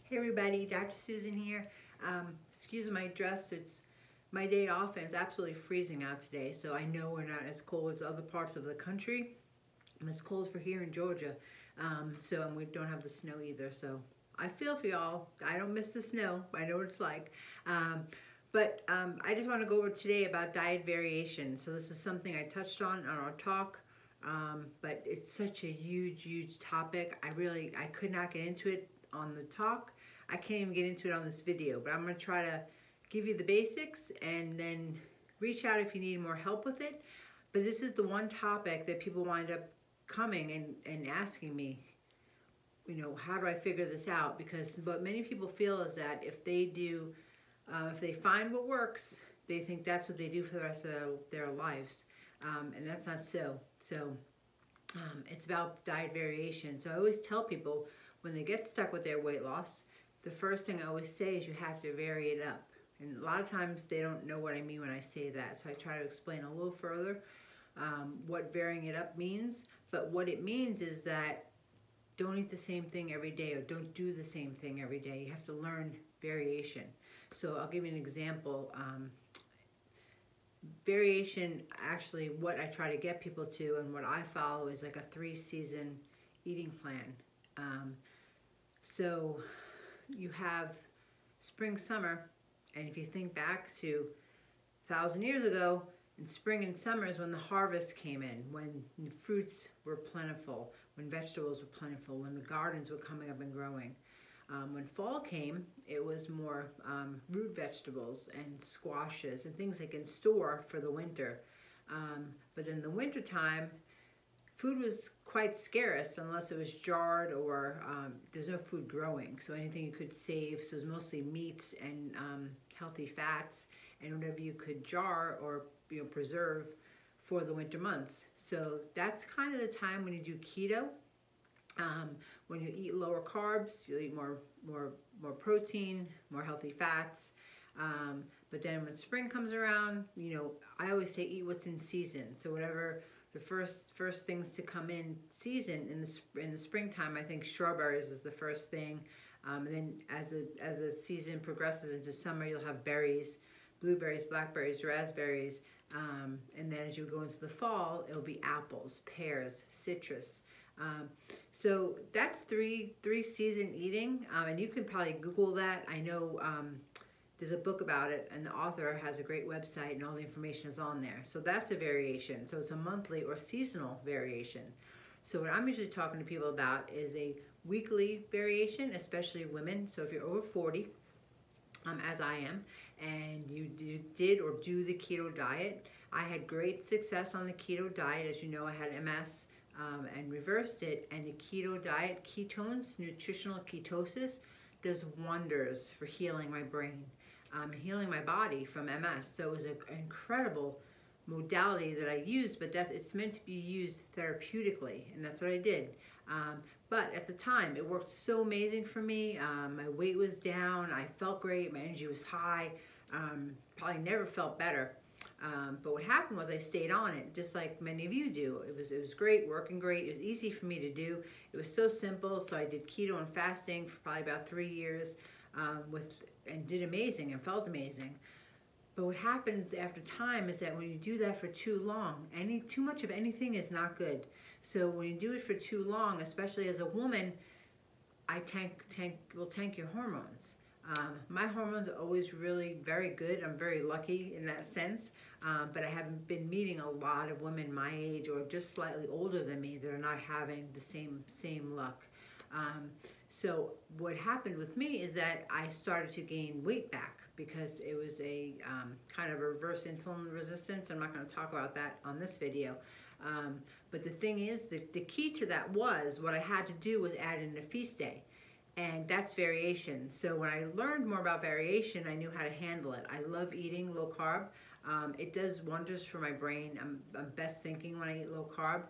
Hey everybody, Dr. Susan here. Excuse my dress, it's my day off and it's absolutely freezing out today, so I know we're not as cold as other parts of the country. It's cold for here in Georgia, and we don't have the snow either, so I feel for y'all. I don't miss the snow, I know what it's like. I just want to go over today about diet variation. So this is something I touched on our talk, but it's such a huge topic. I could not get into it on the talk. I can't even get into it on this video, but I'm going to try to give you the basics and then reach out if you need more help with it. But this is the one topic that people wind up coming and asking me, you know, how do I figure this out? Because what many people feel is that if they find what works, they think that's what they do for the rest of their lives. And that's not so. It's about diet variation. So I always tell people when they get stuck with their weight loss, the first thing I always say is you have to vary it up. And a lot of times they don't know what I mean when I say that. So I try to explain a little further what varying it up means. But what it means is that don't eat the same thing every day or don't do the same thing every day. You have to learn variation. So I'll give you an example. Variation, actually, what I try to get people to and what I follow is like a 3-season eating plan. So you have spring, summer, and if you think back to 1,000 years ago, in spring and summer is when the harvest came in, when fruits were plentiful, when vegetables were plentiful, when the gardens were coming up and growing. When fall came, it was more root vegetables and squashes and things they can store for the winter. But in the winter time, food was quite scarce unless it was jarred or there's no food growing. So anything you could save, so it was mostly meats and healthy fats and whatever you could jar or preserve for the winter months. So that's kind of the time when you do keto. When you eat lower carbs, you eat more protein, more healthy fats. But then when spring comes around, I always say eat what's in season. So whatever the first things to come in season in the springtime, I think strawberries is the first thing. And then as the season progresses into summer, you'll have berries, blueberries, blackberries, raspberries. And then as you go into the fall, it'll be apples, pears, citrus. So that's three season eating, and you can probably Google that. I know there's a book about it, and the author has a great website, and all the information is on there. So that's a variation. So it's a monthly or seasonal variation. So what I'm usually talking to people about is a weekly variation, especially women. So if you're over 40, as I am, and you did or do the keto diet, I had great success on the keto diet. As you know, I had MS. And reversed it, and the keto diet, ketones, nutritional ketosis, does wonders for healing my brain, healing my body from MS. So it was an incredible modality that I used, but it's meant to be used therapeutically, and that's what I did. But at the time, it worked so amazing for me. My weight was down, I felt great, my energy was high, probably never felt better. But what happened was I stayed on it, just like many of you do. It was great, working great. It was easy for me to do. It was so simple. So I did keto and fasting for probably about 3 years, and did amazing and felt amazing. But what happens after time is that when you do that for too long, too much of anything is not good. So when you do it for too long, especially as a woman, will tank your hormones. My hormones are always really very good. I'm very lucky in that sense, but I haven't been meeting a lot of women my age or just slightly older than me that are not having the same luck. So what happened with me is that I started to gain weight back because it was a kind of reverse insulin resistance. I'm not going to talk about that on this video. But the thing is that the key to that was what I had to do was add in a feast day. And that's variation. So when I learned more about variation, I knew how to handle it. I love eating low carb. It does wonders for my brain. I'm best thinking when I eat low carb,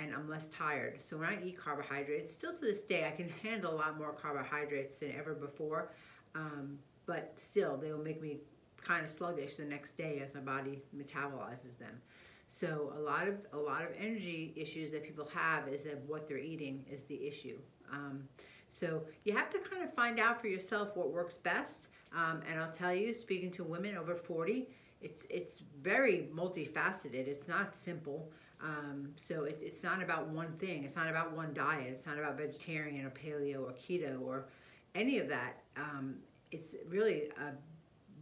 and I'm less tired. So when I eat carbohydrates, still to this day, I can handle a lot more carbohydrates than ever before. But still, they will make me kind of sluggish the next day as my body metabolizes them. So a lot of energy issues that people have is that what they're eating is the issue. So you have to kind of find out for yourself what works best. And I'll tell you, speaking to women over 40, it's very multifaceted. It's not simple. So it's not about one thing. It's not about one diet. It's not about vegetarian or paleo or keto or any of that. It's really a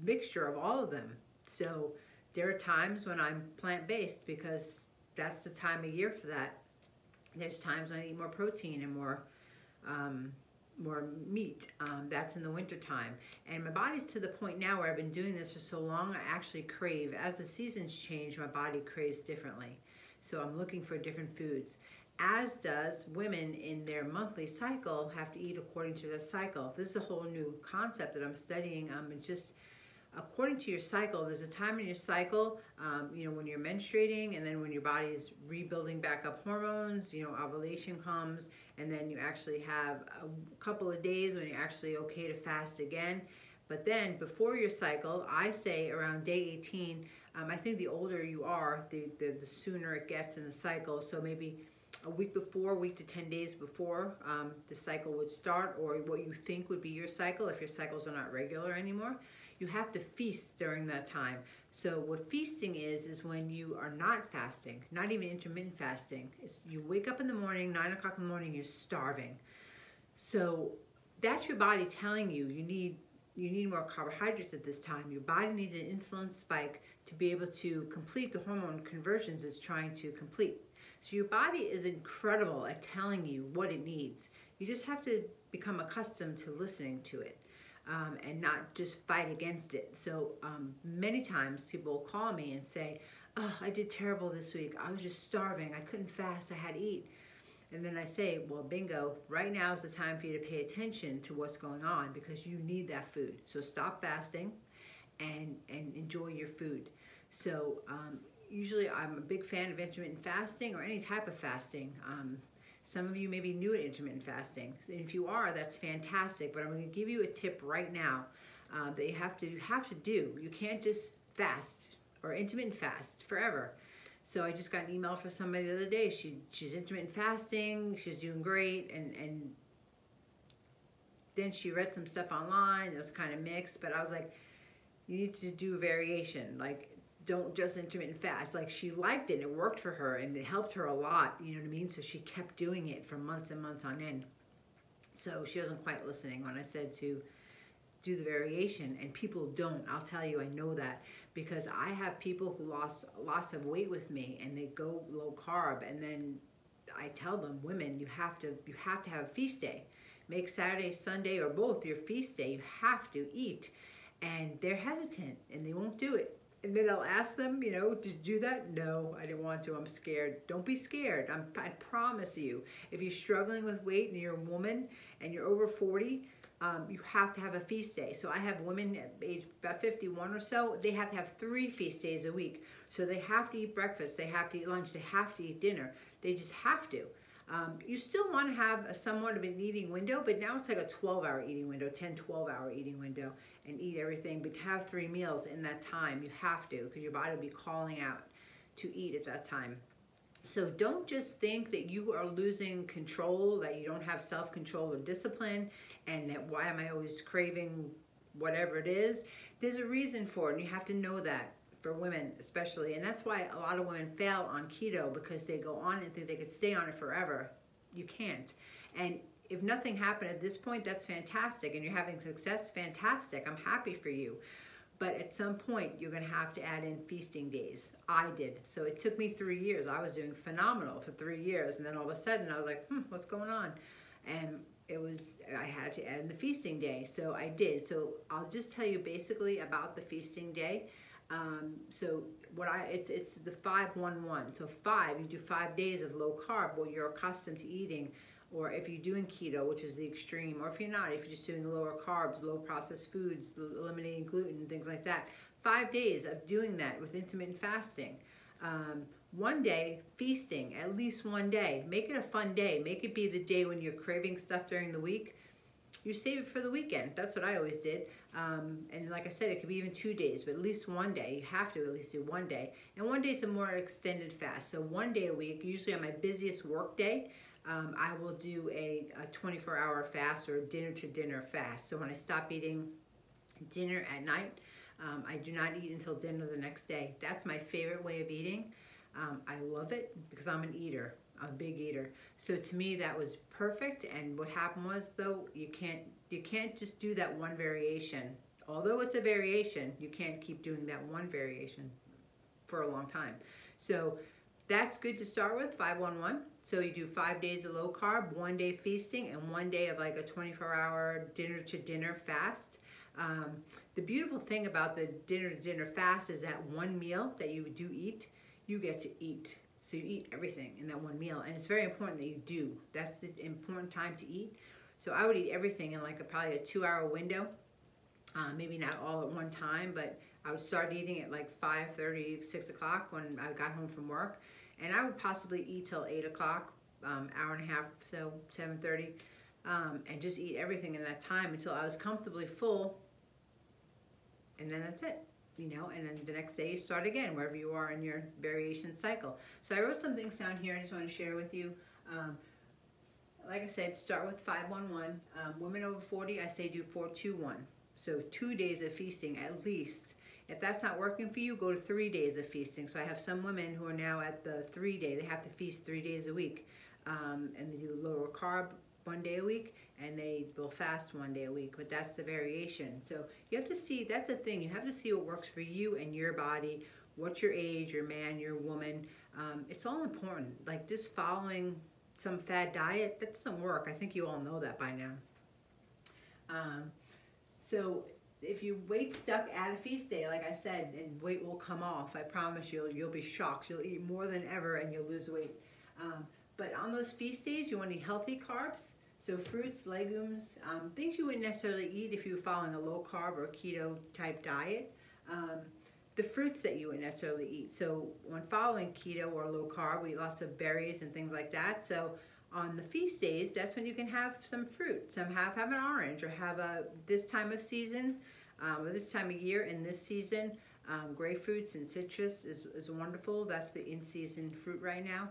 mixture of all of them. So there are times when I'm plant-based because that's the time of year for that. There's times when I eat more protein and more meat. That's in the winter time. And my body's to the point now where I've been doing this for so long, I actually crave. As the seasons change, my body craves differently. So I'm looking for different foods. As does women in their monthly cycle have to eat according to their cycle. This is a whole new concept that I'm studying. It's just according to your cycle. There's a time in your cycle, when you're menstruating, and then when your body's rebuilding back up hormones, ovulation comes, and then you actually have a couple of days when you're actually okay to fast again. But then before your cycle, I say around day 18, I think the older you are, the sooner it gets in the cycle. So maybe a week before, week to 10 days before the cycle would start, or what you think would be your cycle, if your cycles are not regular anymore. You have to feast during that time. So what feasting is when you are not fasting, not even intermittent fasting. It's you wake up in the morning, 9 o'clock in the morning, you're starving. So that's your body telling you you need more carbohydrates at this time. Your body needs an insulin spike to be able to complete the hormone conversions it's trying to complete. So your body is incredible at telling you what it needs. You just have to become accustomed to listening to it. And not just fight against it. So many times people will call me and say, oh, I did terrible this week. I was just starving. I couldn't fast. I had to eat. And then I say, well, bingo, right now is the time for you to pay attention to what's going on because you need that food. So stop fasting and enjoy your food. So usually I'm a big fan of intermittent fasting or any type of fasting. Some of you may be new at intermittent fasting. And if you are, that's fantastic. But I'm going to give you a tip right now that you have to do. You can't just fast or intermittent fast forever. So I just got an email from somebody the other day. She's intermittent fasting. She's doing great. And then she read some stuff online. It was kind of mixed. But I was like, you need to do a variation. Like, don't just intermittent fast. Like, she liked it, it worked for her, and it helped her a lot, you know what I mean? So she kept doing it for months and months on end. So she wasn't quite listening when I said to do the variation, and people don't. I'll tell you, I know that because I have people who lost lots of weight with me and they go low carb, and then I tell them, women, you have to have a feast day. Make Saturday, Sunday, or both your feast day. You have to eat. And they're hesitant and they won't do it. And then I'll ask them, did you do that? No, I didn't want to. I'm scared. Don't be scared. I promise you, if you're struggling with weight and you're a woman and you're over 40, you have to have a feast day. So I have women at age about 51 or so, they have to have 3 feast days a week. So they have to eat breakfast, they have to eat lunch, they have to eat dinner. They just have to. You still want to have a somewhat of an eating window, but now it's like a 12-hour eating window, 10, 12-hour eating window, and eat everything, but have 3 meals in that time. You have to, because your body will be calling out to eat at that time. So don't just think that you are losing control, that you don't have self-control or discipline, and that why am I always craving whatever it is. There's a reason for it, and you have to know that. For women especially, and that's why a lot of women fail on keto, because they go on and think they could stay on it forever. You can't. And if nothing happened at this point, that's fantastic, and you're having success, fantastic. I'm happy for you. But at some point, you're going to have to add in feasting days. I did. So it took me 3 years. I was doing phenomenal for 3 years, and then all of a sudden I was like, what's going on? And I had to add in the feasting day. So I did. So I'll just tell you basically about the feasting day. So it's the 5-1-1. So 5, you do 5 days of low carb, what you're accustomed to eating, or if you're doing keto, which is the extreme, or if you're not, if you're just doing lower carbs, low processed foods, eliminating gluten, things like that. 5 days of doing that with intermittent fasting. 1 day feasting, at least 1 day. Make it a fun day. Make it be the day when you're craving stuff during the week. You save it for the weekend. That's what I always did. And like I said, it could be even 2 days, but at least 1 day. You have to at least do 1 day. And 1 day is a more extended fast. So 1 day a week, usually on my busiest work day, I will do a 24-hour fast or dinner to dinner fast. So when I stop eating dinner at night, I do not eat until dinner the next day. That's my favorite way of eating. I love it because I'm an eater. I'm a big eater. So to me that was perfect. And what happened was, though, you can't just do that one variation. Although it's a variation, you can't keep doing that one variation for a long time. So that's good to start with, 5-1-1. So you do 5 days of low carb, 1 day feasting, and 1 day of like a 24-hour dinner to dinner fast. The beautiful thing about the dinner to dinner fast is that one meal that you do eat, you get to eat. So you eat everything in that one meal, and it's very important that you do. That's the important time to eat. So I would eat everything in like probably a 2-hour window. Maybe not all at one time, but I would start eating at like 5:30, 6 o'clock when I got home from work. And I would possibly eat till 8 o'clock, hour and a half, so 7:30, and just eat everything in that time until I was comfortably full. And then that's it, you know, and then the next day you start again, wherever you are in your variation cycle. So I wrote some things down here I just want to share with you. Like I said, start with 5-1-1. Women over 40, I say do 4-2-1. So 2 days of feasting at least. If that's not working for you, go to 3 days of feasting. So I have some women who are now at the 3 day. They have to feast 3 days a week. And they do lower carb 1 day a week, and they will fast 1 day a week. But that's the variation. So you have to see, that's the thing. You have to see what works for you and your body. What's your age, your man, your woman. It's all important. Like just following some fad diet, that doesn't work. I think you all know that by now. So if you weight stuck at a feast day, like I said, and weight will come off, I promise you'll be shocked. You'll eat more than ever and you'll lose weight. But on those feast days, you want to eat healthy carbs. So fruits, legumes, things you wouldn't necessarily eat if you were following a low carb or keto type diet. The fruits that you wouldn't necessarily eat. So when following keto or low carb, we eat lots of berries and things like that. So on the feast days, that's when you can have some fruit. Some have an orange, or have this time of season, or this time of year in this season, grapefruits and citrus is wonderful. That's the in-season fruit right now.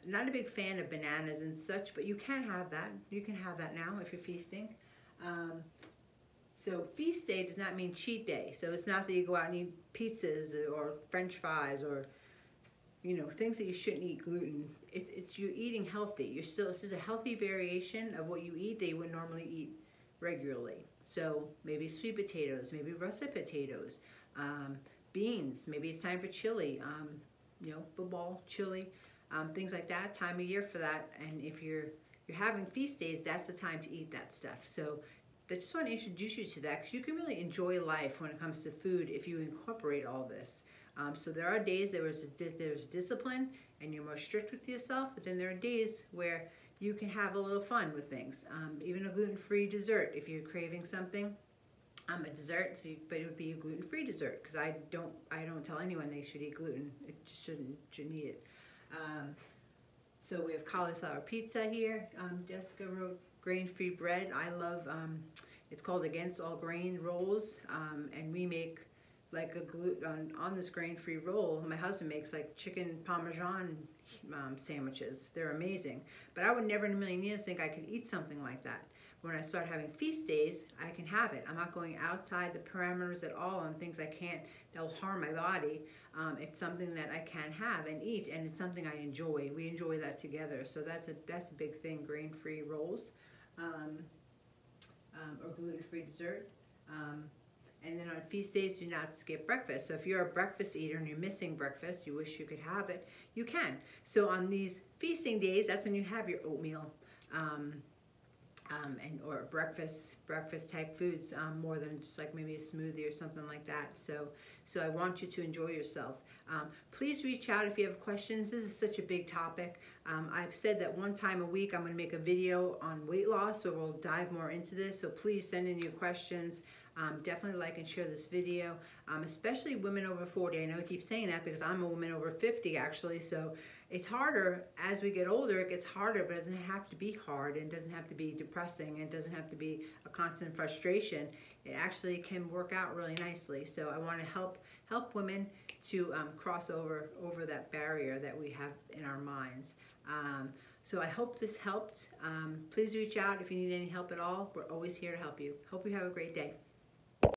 Not a big fan of bananas and such, but you can have that. You can have that now if you're feasting. So feast day does not mean cheat day. So it's not that you go out and eat pizzas or French fries or, you know, things that you shouldn't eat, gluten. It's you eating healthy. It's just a healthy variation of what you eat that you would normally eat regularly. So maybe sweet potatoes, maybe russet potatoes, beans. Maybe it's time for chili. You know, football, chili, things like that. Time of year for that. And if you're having feast days, that's the time to eat that stuff. So I just want to introduce you to that because you can really enjoy life when it comes to food if you incorporate all this. So there are days there's discipline and you're more strict with yourself, but then there are days where you can have a little fun with things. Even a gluten-free dessert if you're craving something. A dessert, but it would be a gluten-free dessert because I don't tell anyone they should eat gluten. It shouldn't eat it. So we have cauliflower pizza here. Jessica wrote grain-free bread. I love. It's called Against All Grain rolls, and we make like on this grain-free roll. My husband makes like chicken parmesan sandwiches. They're amazing. But I would never in a million years think I could eat something like that. When I start having feast days, I can have it. I'm not going outside the parameters at all on things I can't, that'll harm my body. It's something that I can have and eat, and it's something I enjoy. We enjoy that together. So that's a big thing, grain-free rolls, or gluten-free dessert. And then on feast days, do not skip breakfast. So if you're a breakfast eater and you're missing breakfast, you wish you could have it, you can. So on these feasting days, that's when you have your oatmeal, or breakfast type foods, more than just like maybe a smoothie or something like that. So I want you to enjoy yourself. Please reach out if you have questions. This is such a big topic. I've said that one time a week I'm going to make a video on weight loss, so we'll dive more into this. So please send in your questions. Definitely like and share this video, especially women over 40. I know I keep saying that because I'm a woman over 50 actually, so it's harder as we get older. It gets harder, but it doesn't have to be hard, and it doesn't have to be depressing, and it doesn't have to be a constant frustration. It actually can work out really nicely. So I want to help women to cross over that barrier that we have in our minds. So I hope this helped. Please reach out if you need any help at all. We're always here to help you. Hope you have a great day.